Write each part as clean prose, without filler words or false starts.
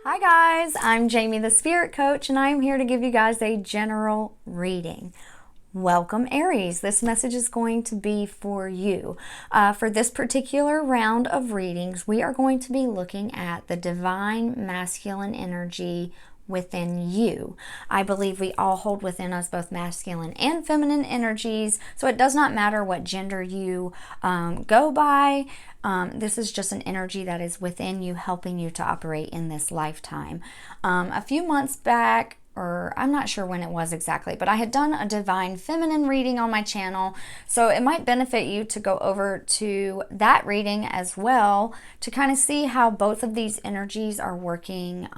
Hi guys, I'm Jamie the Spirit Coach and I'm here to give you guys a general reading. Welcome Aries. This message is going to be for you. For this particular round of readings, we are going to be looking at the divine masculine energy within you. I believe we all hold within us both masculine and feminine energies, so it does not matter what gender you go by. This is just an energy that is within you, helping you to operate in this lifetime. A few months back, or I'm not sure when it was exactly, but I had done a divine feminine reading on my channel, so it might benefit you to go over to that reading as well to kind of see how both of these energies are working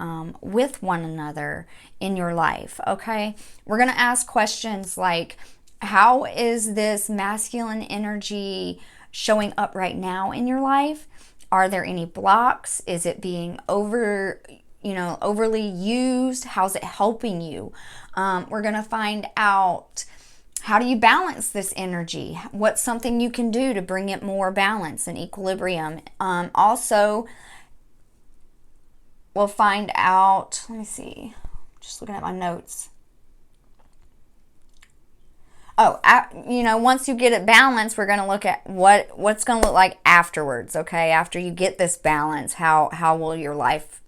with one another in your life. Okay, we're going to ask questions like, how is this masculine energy showing up right now in your life? Are there any blocks? Is it being overly used? How's it helping you? We're going to find out, how do you balance this energy? What's something you can do to bring it more balance and equilibrium? Also, we'll find out, let me see, just looking at my notes. Once you get it balanced, we're going to look at what's going to look like afterwards, okay? After you get this balance, how will your life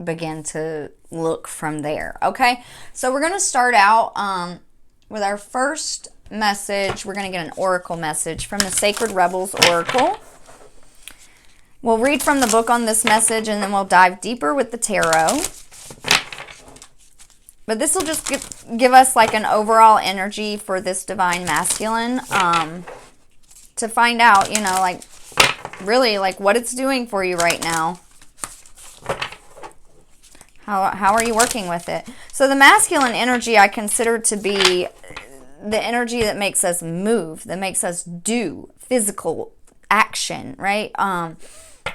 begin to look from there, okay? So we're going to start out with our first message. We're going to get an oracle message from the Sacred Rebels Oracle. We'll read from the book on this message, and then we'll dive deeper with the tarot. But this will just give us like an overall energy for this divine masculine to find out, really like what it's doing for you right now. How are you working with it? So the masculine energy I consider to be the energy that makes us move, that makes us do physical action, right?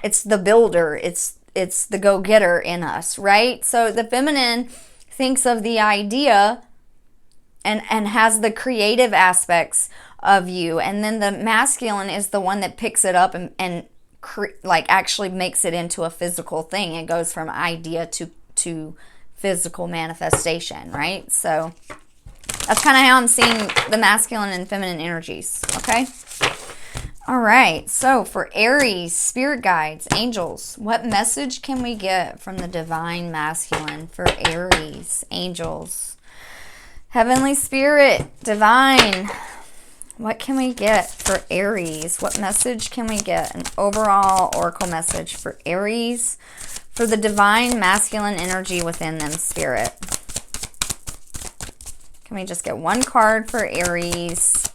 It's the builder, it's the go-getter in us, right? So the feminine thinks of the idea and has the creative aspects of you, and then the masculine is the one that picks it up and actually makes it into a physical thing. It goes from idea to physical manifestation, right? So that's kind of how I'm seeing the masculine and feminine energies, okay? All right, so for Aries, spirit guides, angels, what message can we get from the divine masculine for Aries, angels? Heavenly Spirit, divine, what can we get for Aries? What message can we get? An overall oracle message for Aries, for the divine masculine energy within them, Spirit. Can we just get one card for Aries?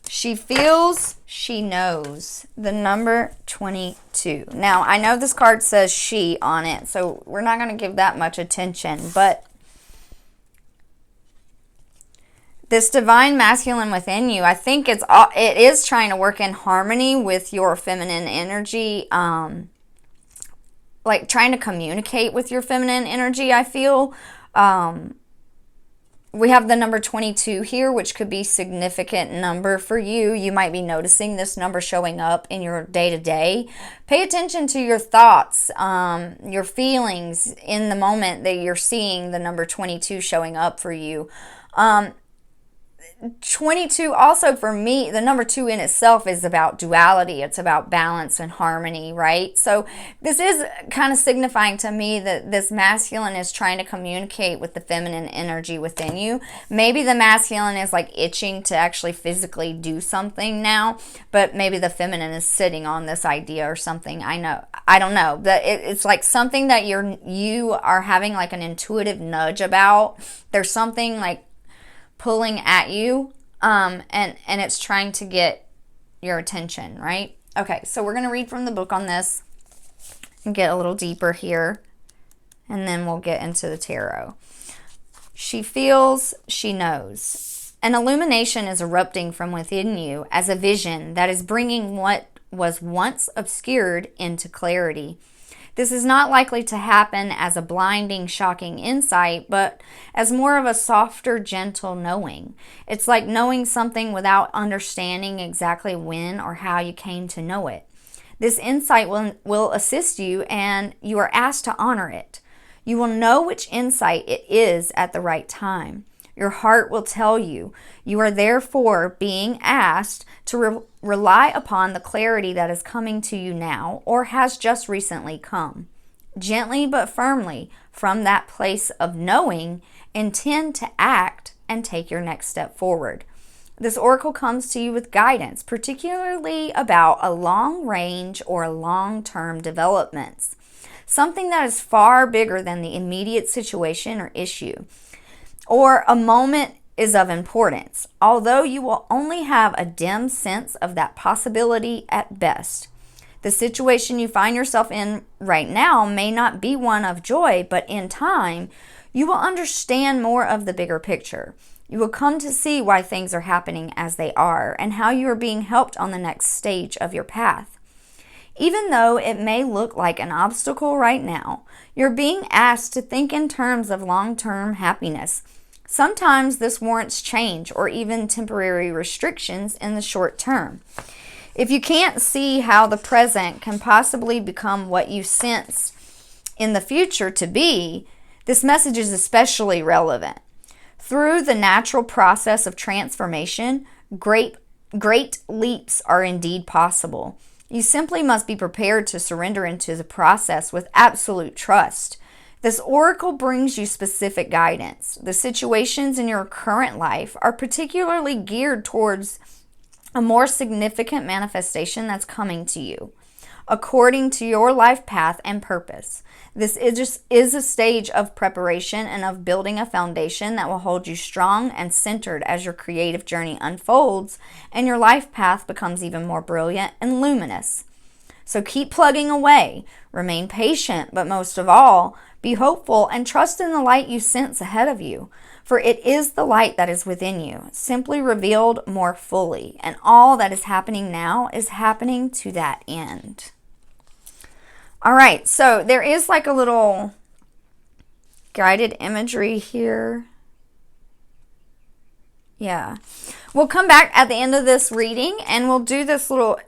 She feels, she knows. The number 22. Now, I know this card says she on it, so we're not going to give that much attention, but this divine masculine within you, I think it is trying to work in harmony with your feminine energy, like trying to communicate with your feminine energy, I feel. We have the number 22 here, which could be a significant number for you. You might be noticing this number showing up in your day-to-day. Pay attention to your thoughts, your feelings in the moment that you're seeing the number 22 showing up for you. 22 also for me, the number 2 in itself is about duality. It's about balance and harmony, right? So this is kind of signifying to me that this masculine is trying to communicate with the feminine energy within you. Maybe the masculine is like itching to actually physically do something now, but maybe the feminine is sitting on this idea or something. I don't know. It's like something that you are having like an intuitive nudge about. There's something like pulling at you, and it's trying to get your attention, right? Okay, so we're going to read from the book on this and get a little deeper here, and then we'll get into the tarot. She feels, she knows. An illumination is erupting from within you as a vision that is bringing what was once obscured into clarity. This is not likely to happen as a blinding, shocking insight, but as more of a softer, gentle knowing. It's like knowing something without understanding exactly when or how you came to know it. This insight will assist you, and you are asked to honor it. You will know which insight it is at the right time. Your heart will tell you. You are therefore being asked to rely upon the clarity that is coming to you now or has just recently come. Gently but firmly, from that place of knowing, intend to act and take your next step forward. This oracle comes to you with guidance, particularly about a long range or long-term developments. Something that is far bigger than the immediate situation or issue, or a moment is of importance, although you will only have a dim sense of that possibility at best. The situation you find yourself in right now may not be one of joy, but in time, you will understand more of the bigger picture. You will come to see why things are happening as they are and how you are being helped on the next stage of your path. Even though it may look like an obstacle right now, you're being asked to think in terms of long-term happiness. Sometimes this warrants change or even temporary restrictions in the short term. If you can't see how the present can possibly become what you sense in the future to be, this message is especially relevant. Through the natural process of transformation, great leaps are indeed possible. You simply must be prepared to surrender into the process with absolute trust. This oracle brings you specific guidance. The situations in your current life are particularly geared towards a more significant manifestation that's coming to you, according to your life path and purpose. This is a stage of preparation and of building a foundation that will hold you strong and centered as your creative journey unfolds and your life path becomes even more brilliant and luminous. So keep plugging away, remain patient, but most of all, be hopeful and trust in the light you sense ahead of you, for it is the light that is within you, simply revealed more fully, and all that is happening now is happening to that end. All right, so there is like a little guided imagery here. Yeah. We'll come back at the end of this reading and we'll do this little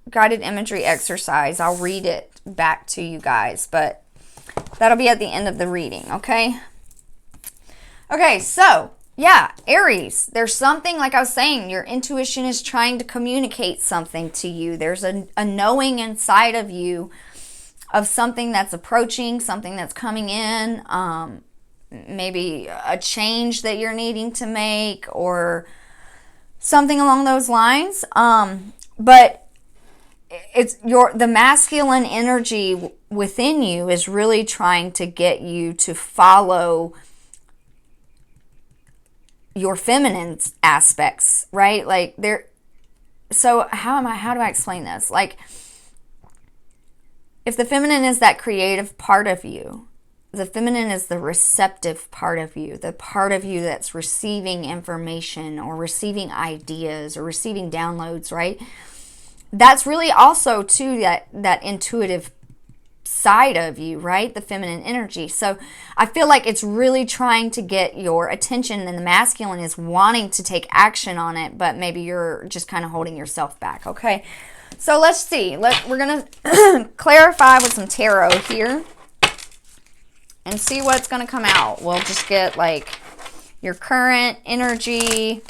guided imagery exercise. I'll read it back to you guys, but that'll be at the end of the reading, okay? Okay, so yeah, Aries, there's something, like I was saying, your intuition is trying to communicate something to you. There's a knowing inside of you of something that's approaching, something that's coming in, maybe a change that you're needing to make or something along those lines. But it's the masculine energy within you is really trying to get you to follow your feminine aspects, right? Like so how do I explain this? Like, if the feminine is that creative part of you, the feminine is the receptive part of you, the part of you that's receiving information or receiving ideas or receiving downloads, right? That's really also too that intuitive side of you, right? The feminine energy. So I feel like it's really trying to get your attention, and the masculine is wanting to take action on it, but maybe you're just kind of holding yourself back, okay? So let's see. We're going to clarify with some tarot here and see what's going to come out. We'll just get like your current energy.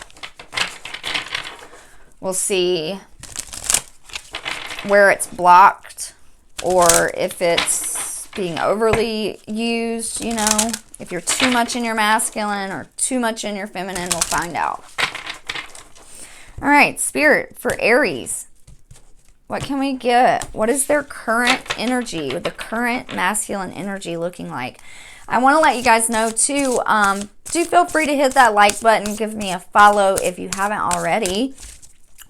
We'll see where it's blocked or if it's being overly used, you know. If you're too much in your masculine or too much in your feminine, we'll find out. All right, Spirit, for Aries, what can we get? What is their current energy, the current masculine energy looking like? I want to let you guys know too, do feel free to hit that like button, give me a follow if you haven't already,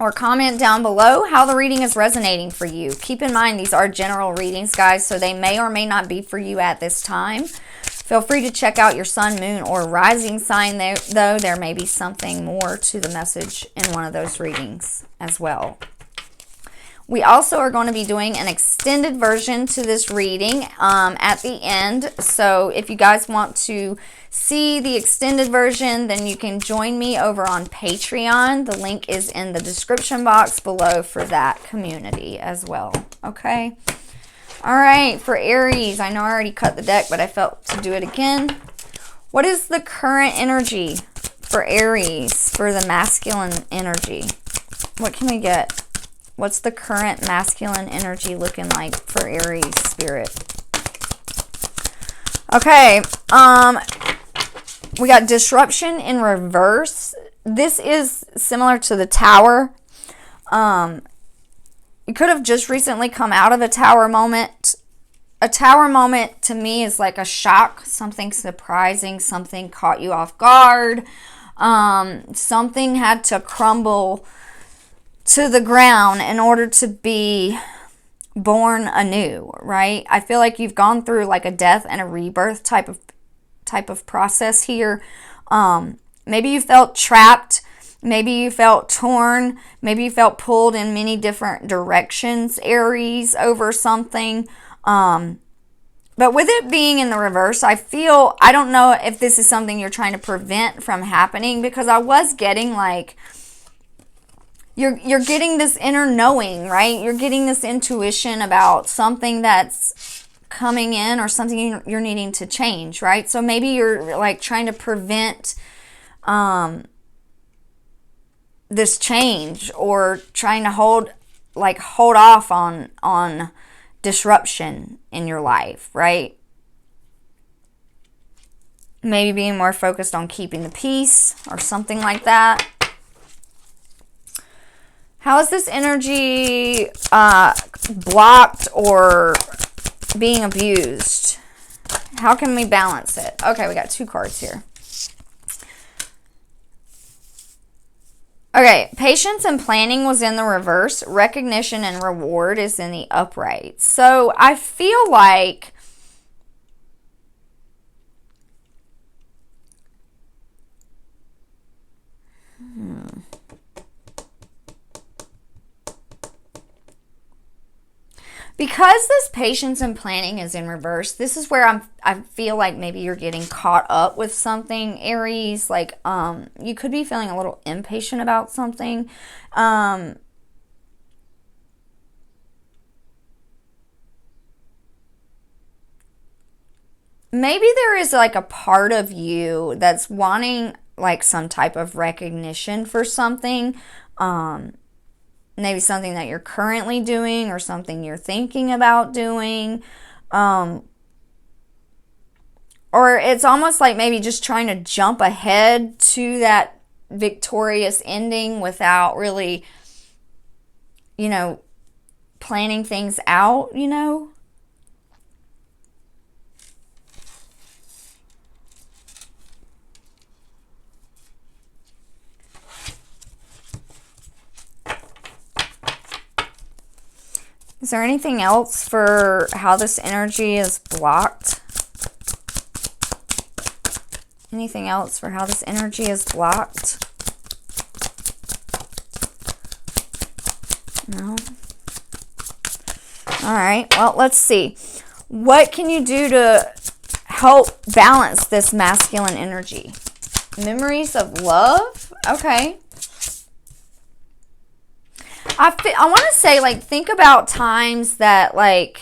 or comment down below how the reading is resonating for you. Keep in mind, these are general readings, guys, so they may or may not be for you at this time. Feel free to check out your sun, moon, or rising sign, though there may be something more to the message in one of those readings as well. We also are going to be doing an extended version to this reading at the end. So if you guys want to see the extended version, then you can join me over on Patreon. The link is in the description box below for that community as well. Okay. All right. For Aries, I know I already cut the deck, but I felt to do it again. What is the current energy for Aries, for the masculine energy? What can we get? What's the current masculine energy looking like for Aries spirit? Okay, we got disruption in reverse. This is similar to the Tower. You could have just recently come out of a Tower moment. A Tower moment to me is like a shock, something surprising, something caught you off guard. Something had to crumble to the ground in order to be born anew, right? I feel like you've gone through like a death and a rebirth type of process here. Maybe you felt trapped, maybe you felt torn, maybe you felt pulled in many different directions, Aries, over something. But with it being in the reverse, I don't know if this is something you're trying to prevent from happening, because I was getting like, you're getting this inner knowing, right? You're getting this intuition about something that's coming in or something you're needing to change, right? So maybe you're like trying to prevent this change, or trying to hold off on disruption in your life, right? Maybe being more focused on keeping the peace or something like that. How is this energy blocked or being abused? How can we balance it? Okay, we got 2 cards here. Okay, patience and planning was in the reverse. Recognition and reward is in the upright. So I feel like because this patience and planning is in reverse, this is where I feel like maybe you're getting caught up with something, Aries. Like, you could be feeling a little impatient about something. Maybe there is like a part of you that's wanting like some type of recognition for something. Maybe something that you're currently doing or something you're thinking about doing. Or it's almost like maybe just trying to jump ahead to that victorious ending without really, planning things out, Is there anything else for how this energy is blocked? Anything else for how this energy is blocked? No? All right, well, let's see. What can you do to help balance this masculine energy? Memories of love? Okay. I want to say, like, think about times that, like,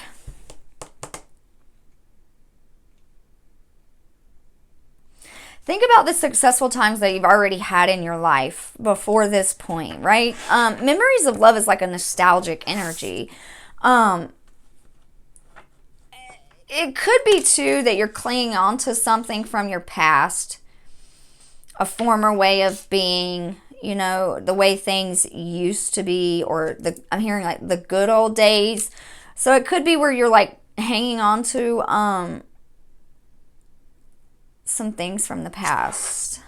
think about the successful times that you've already had in your life before this point, right? Memories of love is like a nostalgic energy. It could be, too, that you're clinging on to something from your past, a former way of being, the way things used to be, or I'm hearing like the good old days. So it could be where you're like hanging on to some things from the past.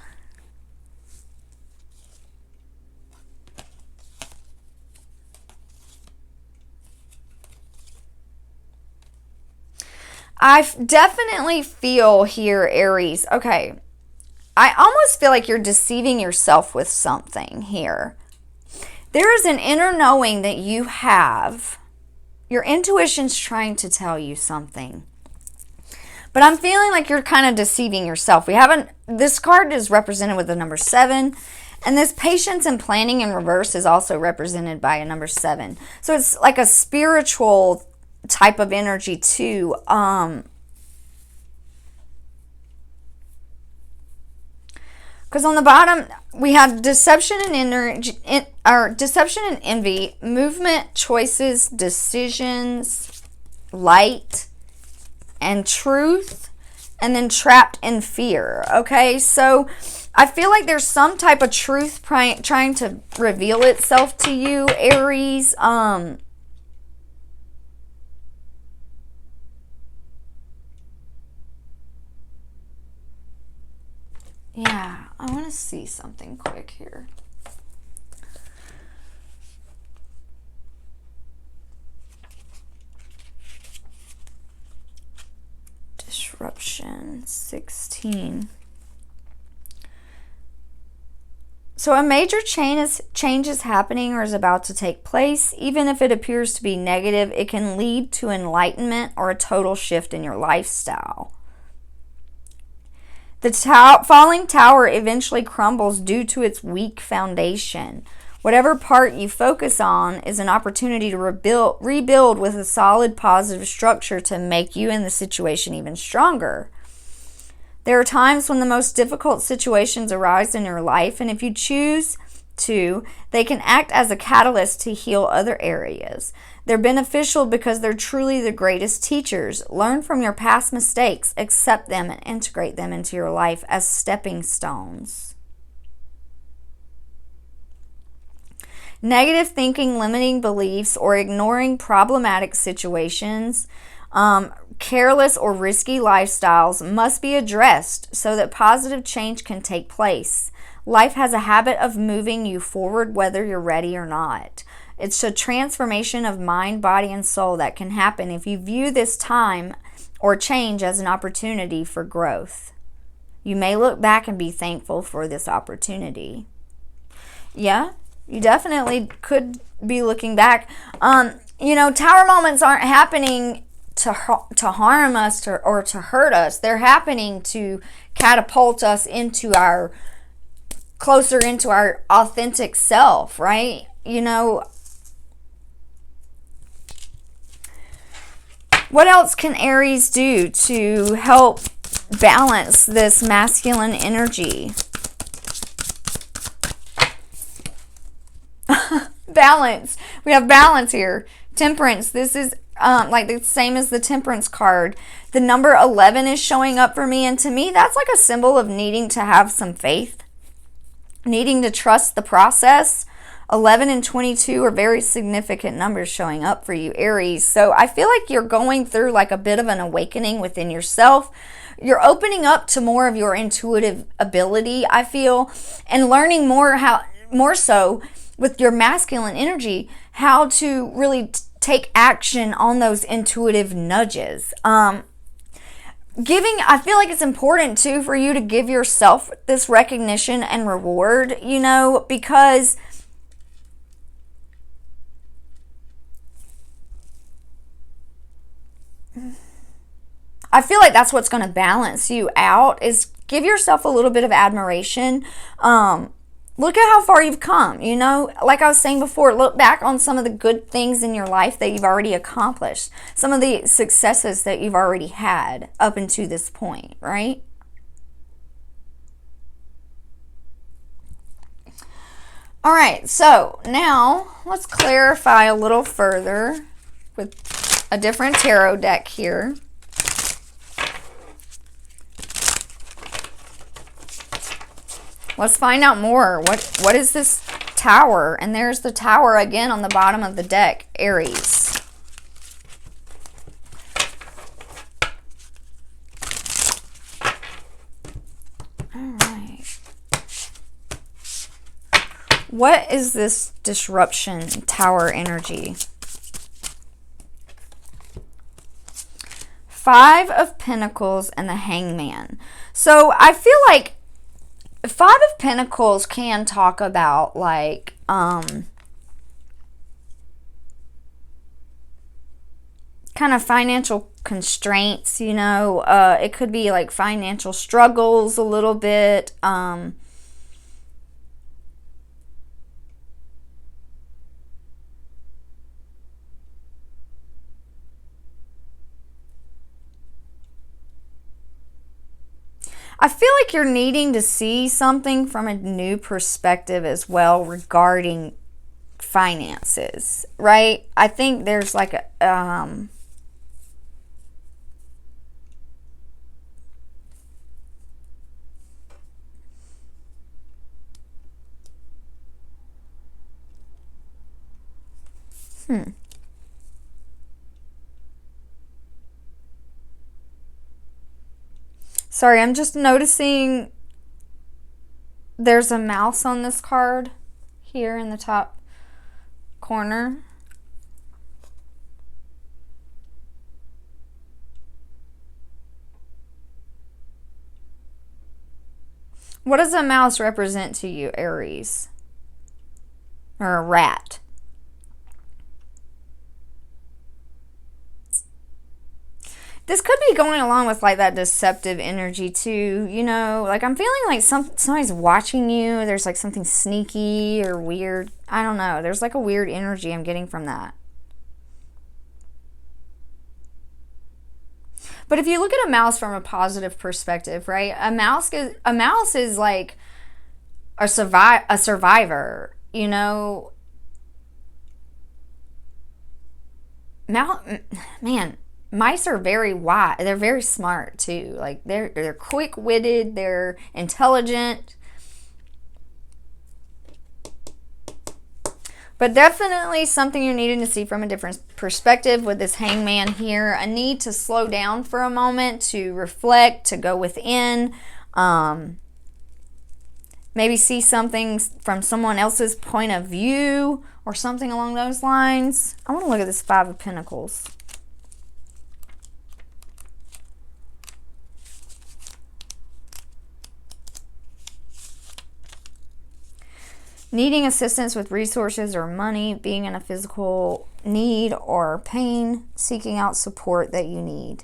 I definitely feel here, Aries. Okay. I almost feel like you're deceiving yourself with something here. There is an inner knowing that you have. Your intuition's trying to tell you something. But I'm feeling like you're kind of deceiving yourself. This card is represented with the number 7. And this patience and planning in reverse is also represented by a number 7. So it's like a spiritual type of energy too. Because on the bottom, we have deception and energy, deception and envy, movement, choices, decisions, light, and truth, and then trapped in fear. Okay, so I feel like there's some type of truth trying to reveal itself to you, Aries. Yeah, I want to see something quick here. Disruption 16. So a major change is happening or is about to take place. Even if it appears to be negative, it can lead to enlightenment or a total shift in your lifestyle. The falling tower eventually crumbles due to its weak foundation. Whatever part you focus on is an opportunity to rebuild with a solid, positive structure to make you and the situation even stronger. There are times when the most difficult situations arise in your life, and if you choose to, they can act as a catalyst to heal other areas. They're beneficial because they're truly the greatest teachers. Learn from your past mistakes, accept them, and integrate them into your life as stepping stones. Negative thinking, limiting beliefs, or ignoring problematic situations, careless or risky lifestyles must be addressed so that positive change can take place. Life has a habit of moving you forward whether you're ready or not. It's a transformation of mind, body, and soul that can happen if you view this time or change as an opportunity for growth. You may look back and be thankful for this opportunity. Yeah, you definitely could be looking back. Tower moments aren't happening to harm us or to hurt us. They're happening to catapult us closer into our authentic self, right? What else can Aries do to help balance this masculine energy? Balance. We have balance here. Temperance. This is like the same as the Temperance card. The number 11 is showing up for me, and to me that's like a symbol of needing to have some faith, needing to trust the process. 11 and 22 are very significant numbers showing up for you, Aries. So I feel like you're going through like a bit of an awakening within yourself. You're opening up to more of your intuitive ability, I feel, and learning more so with your masculine energy, how to really take action on those intuitive nudges. I feel like it's important too for you to give yourself this recognition and reward, because I feel like that's what's going to balance you out, is give yourself a little bit of admiration. Look at how far you've come, like I was saying before, look back on some of the good things in your life that you've already accomplished, some of the successes that you've already had up until this point, right? All right, so now let's clarify a little further with a different tarot deck here. Let's find out more. What is this Tower? And there's the Tower again on the bottom of the deck, Aries. All right. What is this disruption Tower energy? 5 of Pentacles and the Hangman. So I feel like 5 of Pentacles can talk about like kind of financial constraints, you know. It could be like financial struggles a little bit. I feel like you're needing to see something from a new perspective as well regarding finances, right? I think there's like a Sorry, I'm just noticing there's a mouse on this card here in the top corner. What does a mouse represent to you, Aries? Or a rat? This could be going along with like that deceptive energy too, you know, like I'm feeling like somebody's watching you. There's like something sneaky or weird. I don't know. There's like a weird energy I'm getting from that. But if you look at a mouse from a positive perspective, right? A mouse is like a survivor, you know. Man, mice are very wise. They're very smart too. Like they're quick-witted, they're intelligent. But definitely something you're needing to see from a different perspective with this hangman here. A need to slow down for a moment, to reflect, to go within. Maybe see something from someone else's point of view or something along those lines. I want to look at this Five of Pentacles. Needing assistance with resources or money, being in a physical need or pain, seeking out support that you need.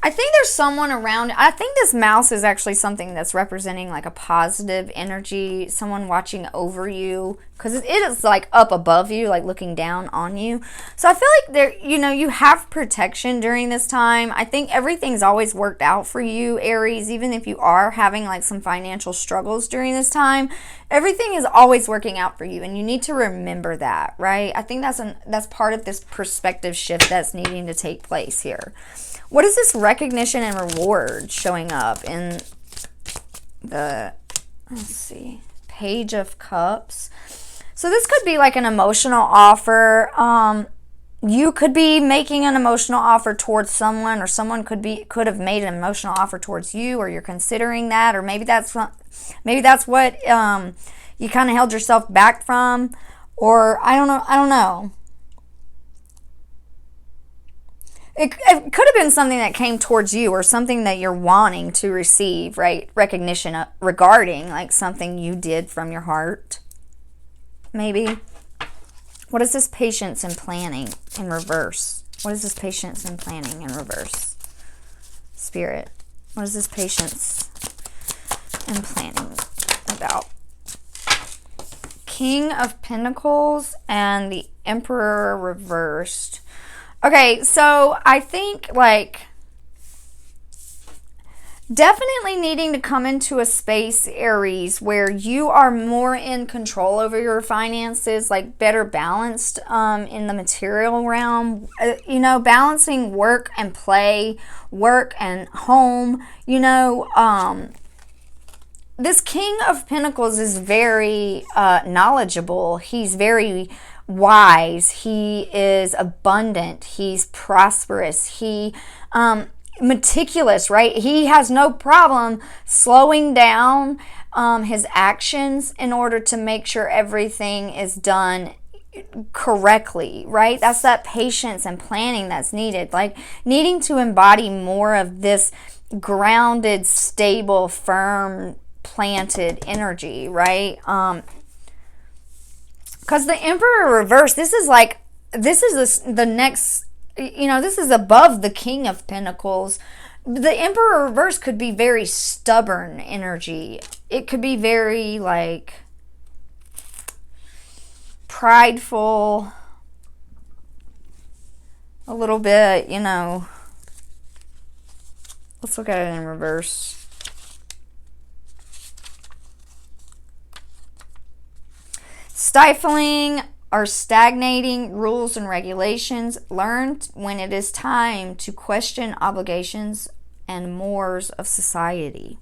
I think there's someone around. I think this mouse is actually something that's representing like a positive energy, someone watching over you, because it is like up above you, like looking down on you. So I feel like there, you know, you have protection during this time. I think everything's always worked out for you, Aries, even if you are having like some financial struggles during this time. Everything is always working out for you, and you need to remember that, right? I think that's part of this perspective shift that's needing to take place here. What is this recognition and reward showing up in the, let's see, Page of Cups? So this could be like an emotional offer. You could be making an emotional offer towards someone, or someone could have made an emotional offer towards you, or you're considering that, or maybe that's what you kind of held yourself back from, or I don't know. It could have been something that came towards you, or something that you're wanting to receive, right? Recognition regarding like something you did from your heart, maybe. What is this patience and planning in reverse? What is this patience and planning in reverse? Spirit, what is this patience and planning about? King of Pentacles and the Emperor reversed. Okay, so I think like definitely needing to come into a space, Aries, where you are more in control over your finances, like better balanced in the material realm, you know, balancing work and play, work and home, you know. This King of Pentacles is very knowledgeable. He's very wise. He is abundant. He's prosperous. He meticulous, right? He has no problem slowing down his actions in order to make sure everything is done correctly, right? That's that patience and planning that's needed, like needing to embody more of this grounded, stable, firm, planted energy, right? Because the Emperor reverse, this is like this is the next, you know, this is above the King of Pentacles. The Emperor reverse could be very stubborn energy. It could be very, like, prideful, a little bit, you know. Let's look at it in reverse. Stifling or stagnating rules and regulations. Learn when it is time to question obligations and mores of society.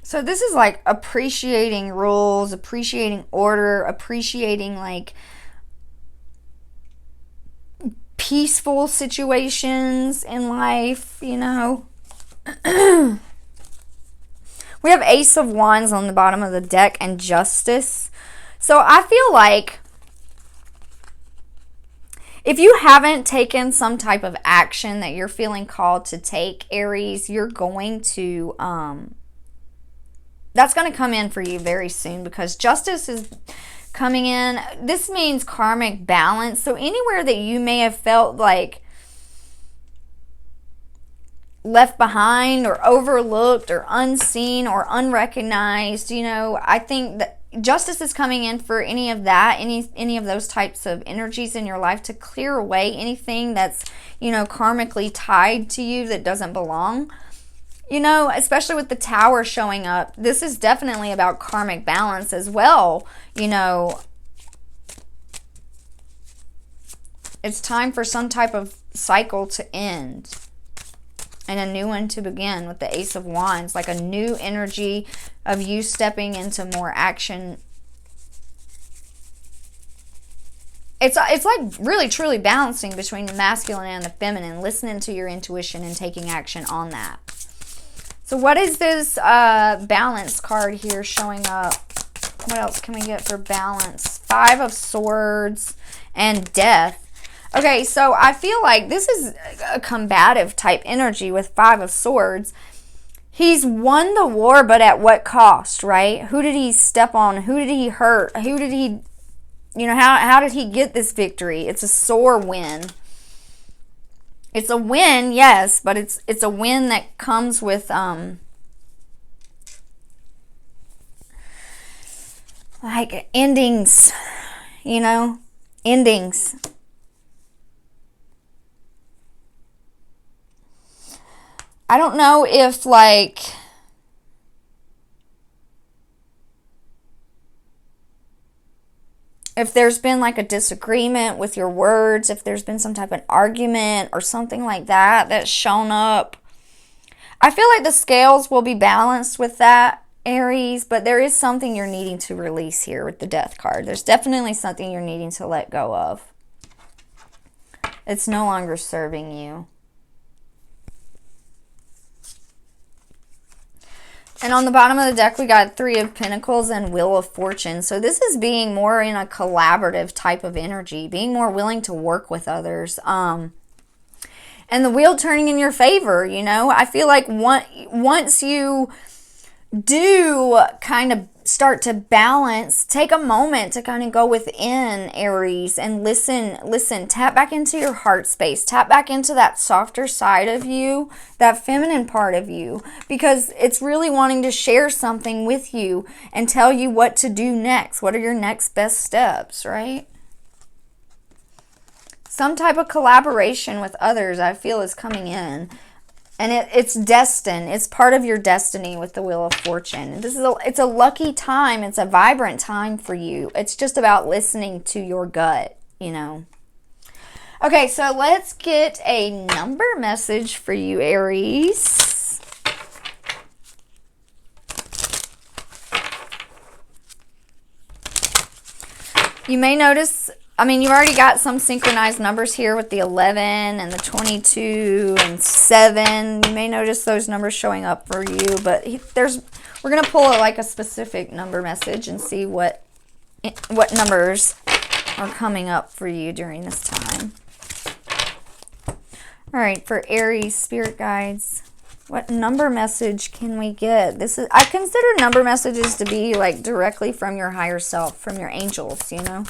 So this is like appreciating rules, appreciating order, appreciating like peaceful situations in life, you know. We have Ace of Wands on the bottom of the deck and Justice. So I feel like if you haven't taken some type of action that you're feeling called to take, Aries, you're going to, that's going to come in for you very soon, because Justice is coming in. This means karmic balance. So anywhere that you may have felt like left behind or overlooked or unseen or unrecognized, you know, I think that Justice is coming in for any of that, any of those types of energies in your life, to clear away anything that's, you know, karmically tied to you that doesn't belong. You know, especially with the Tower showing up, this is definitely about karmic balance as well. You know, it's time for some type of cycle to end and a new one to begin with the Ace of Wands, like a new energy of you stepping into more action. It's like really truly balancing between the masculine and the feminine, listening to your intuition and taking action on that. So what is this balance card here showing up? What else can we get for balance? Five of Swords and Death. Okay, so I feel like this is a combative type energy with Five of Swords. He's won the war, but at what cost, right? Who did he step on? Who did he hurt? Who did he, you know, how did he get this victory? It's a sore win. It's a win, yes, but it's a win that comes with like endings, you know, endings. I don't know if like if there's been like a disagreement with your words, if there's been some type of argument or something like that that's shown up. I feel like the scales will be balanced with that, Aries, but there is something you're needing to release here with the Death card. There's definitely something you're needing to let go of. It's no longer serving you. And on the bottom of the deck, we got Three of Pentacles and Wheel of Fortune. So this is being more in a collaborative type of energy, being more willing to work with others. And the wheel turning in your favor, you know. I feel like once you do kind of start to balance, take a moment to kind of go within, Aries, and listen, tap back into your heart space, tap back into that softer side of you, that feminine part of you, because it's really wanting to share something with you and tell you what to do next. What are your next best steps, right? Some type of collaboration with others, I feel, is coming in. And it's destined. It's part of your destiny with the Wheel of Fortune. It's a lucky time. It's a vibrant time for you. It's just about listening to your gut, you know. Okay, so let's get a number message for you, Aries. You may notice, I mean, you've already got some synchronized numbers here with the 11 and the 22 and 7. You may notice those numbers showing up for you, but we're going to pull like a specific number message and see what numbers are coming up for you during this time. All right, for Aries, spirit guides, What number message can we get? I consider number messages to be like directly from your higher self, from your angels, you know,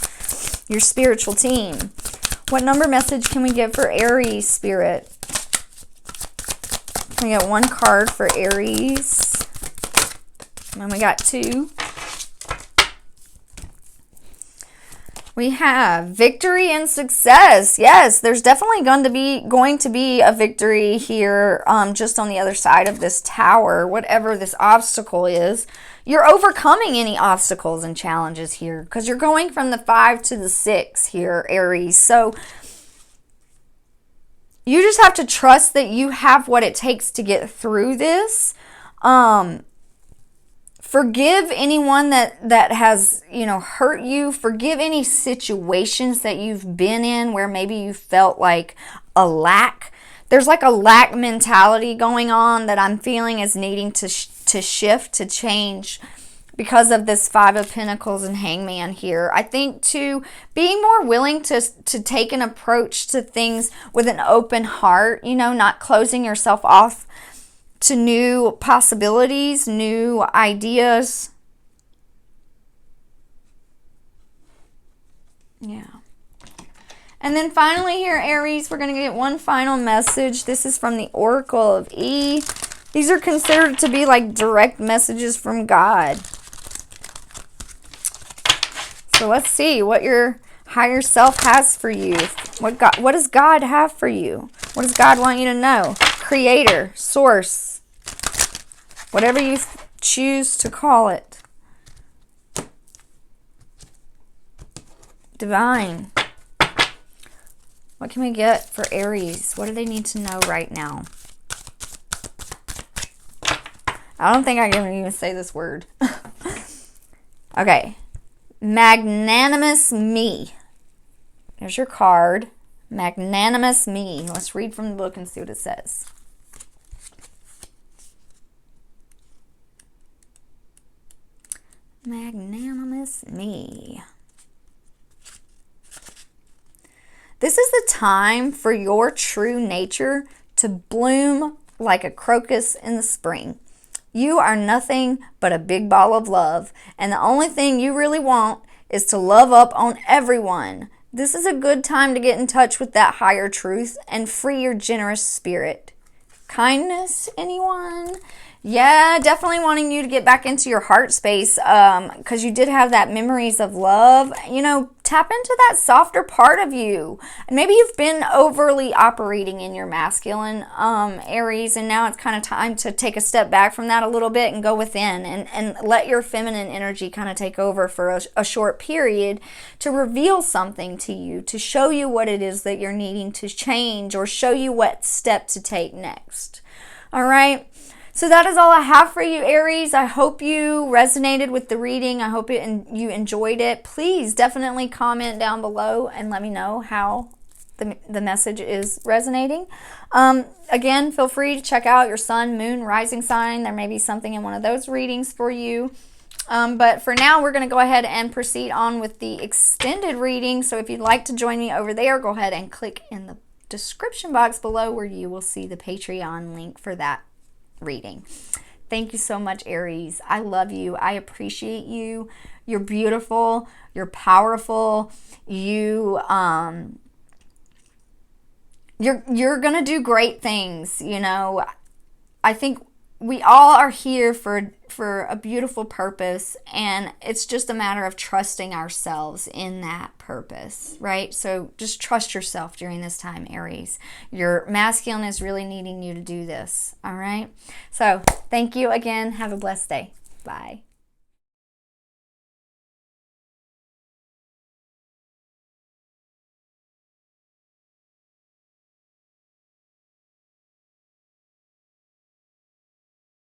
your spiritual team. What number message can we get for Aries, Spirit? We got one card for Aries. And we got two. We have victory and success. Yes, there's definitely going to be a victory here, just on the other side of this tower, whatever this obstacle is. You're overcoming any obstacles and challenges here because you're going from the 5 to the 6 here, Aries. So you just have to trust that you have what it takes to get through this. Forgive anyone that has, you know, hurt you. Forgive any situations that you've been in where maybe you felt like a lack. There's like a lack mentality going on that I'm feeling is needing to shift, to change because of this 5 of Pentacles and Hangman here. I think too, being more willing to take an approach to things with an open heart, you know, not closing yourself off to new possibilities, new ideas. Yeah. And then finally here, Aries, we're going to get one final message. This is from the Oracle of E. These are considered to be like direct messages from God. So let's see what your higher self has for you. What does God have for you? What does God want you to know? Creator, source, whatever you choose to call it. Divine. What can we get for Aries? What do they need to know right now? I don't think I can even say this word. Okay. Magnanimous me. There's your card. Magnanimous me. Let's read from the book and see what it says. Magnanimous me. This is the time for your true nature to bloom like a crocus in the spring. You are nothing but a big ball of love, and the only thing you really want is to love up on everyone. This is a good time to get in touch with that higher truth and free your generous spirit. Kindness, anyone? Yeah, definitely wanting you to get back into your heart space, because you did have that memories of love. You know, tap into that softer part of you. And maybe you've been overly operating in your masculine, Aries, and now it's kind of time to take a step back from that a little bit and go within and let your feminine energy kind of take over for a short period to reveal something to you, to show you what it is that you're needing to change or show you what step to take next. All right? So that is all I have for you, Aries. I hope you resonated with the reading. I hope you enjoyed it. Please definitely comment down below and let me know how the message is resonating. Again, feel free to check out your sun, moon, rising sign. There may be something in one of those readings for you. But for now, we're going to go ahead and proceed on with the extended reading. So if you'd like to join me over there, go ahead and click in the description box below where you will see the Patreon link for that reading. Thank you so much, Aries. I love you. I appreciate you. You're beautiful. You're powerful. You're gonna do great things. You know, I think we all are here for a beautiful purpose, and it's just a matter of trusting ourselves in that purpose, right? So just trust yourself during this time, Aries. Your masculine is really needing you to do this, all right? So thank you again. Have a blessed day. Bye.